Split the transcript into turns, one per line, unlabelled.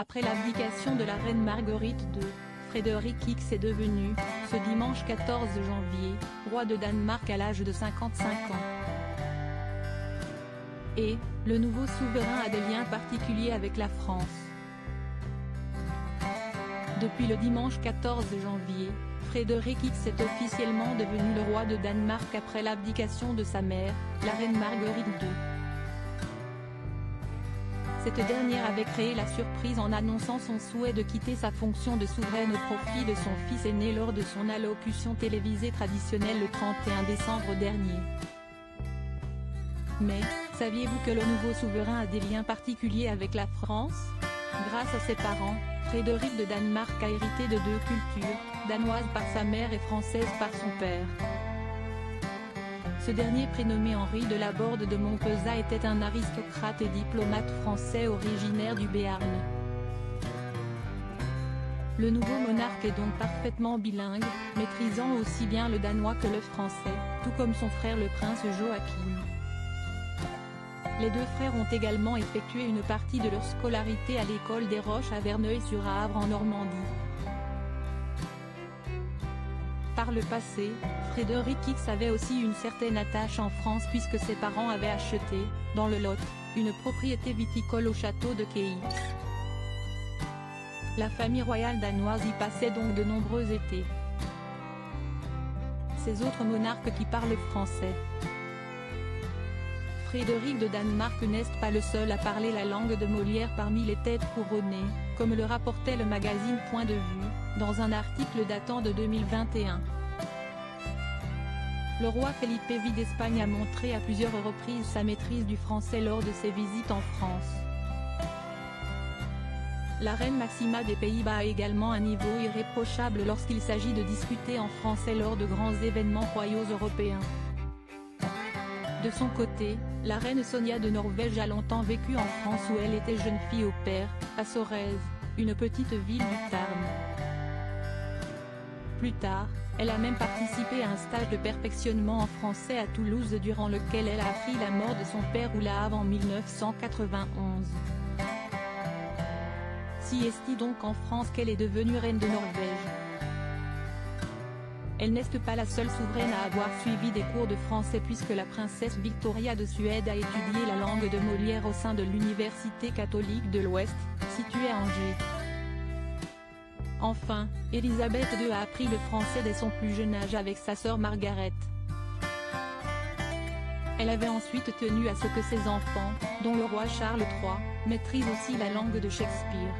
Après l'abdication de la reine Marguerite II, Frédéric X est devenu, ce dimanche 14 janvier, roi de Danemark à l'âge de 55 ans. Et, le nouveau souverain a des liens particuliers avec la France. Depuis le dimanche 14 janvier, Frédéric X est officiellement devenu le roi de Danemark après l'abdication de sa mère, la reine Marguerite II. Cette dernière avait créé la surprise en annonçant son souhait de quitter sa fonction de souveraine au profit de son fils aîné lors de son allocution télévisée traditionnelle le 31 décembre dernier. Mais, saviez-vous que le nouveau souverain a des liens particuliers avec la France? Grâce à ses parents, Frédéric de Danemark a hérité de deux cultures, danoise par sa mère et française par son père. Ce dernier, prénommé Henri de Laborde de Montpezat, était un aristocrate et diplomate français originaire du Béarn. Le nouveau monarque est donc parfaitement bilingue, maîtrisant aussi bien le danois que le français, tout comme son frère le prince Joachim. Les deux frères ont également effectué une partie de leur scolarité à l'école des Roches à Verneuil-sur-Avre en Normandie. Par le passé, Frédéric X avait aussi une certaine attache en France puisque ses parents avaient acheté, dans le Lot, une propriété viticole au château de Queix. La famille royale danoise y passait donc de nombreux étés. Ces autres monarques qui parlent français. Frédéric de Danemark n'est pas le seul à parler la langue de Molière parmi les têtes couronnées, comme le rapportait le magazine Point de Vue, dans un article datant de 2021. Le roi Felipe VI d'Espagne a montré à plusieurs reprises sa maîtrise du français lors de ses visites en France. La reine Maxima des Pays-Bas a également un niveau irréprochable lorsqu'il s'agit de discuter en français lors de grands événements royaux européens. De son côté, la reine Sonia de Norvège a longtemps vécu en France où elle était jeune fille au père, à Sorèze, une petite ville du Tarn. Plus tard, elle a même participé à un stage de perfectionnement en français à Toulouse durant lequel elle a appris la mort de son père ou la Havre en 1991. Si est-il donc en France qu'elle est devenue reine de Norvège. Elle n'est pas la seule souveraine à avoir suivi des cours de français puisque la princesse Victoria de Suède a étudié la langue de Molière au sein de l'Université catholique de l'Ouest, située à Angers. Enfin, Élisabeth II a appris le français dès son plus jeune âge avec sa sœur Margaret. Elle avait ensuite tenu à ce que ses enfants, dont le roi Charles III, maîtrisent aussi la langue de Shakespeare.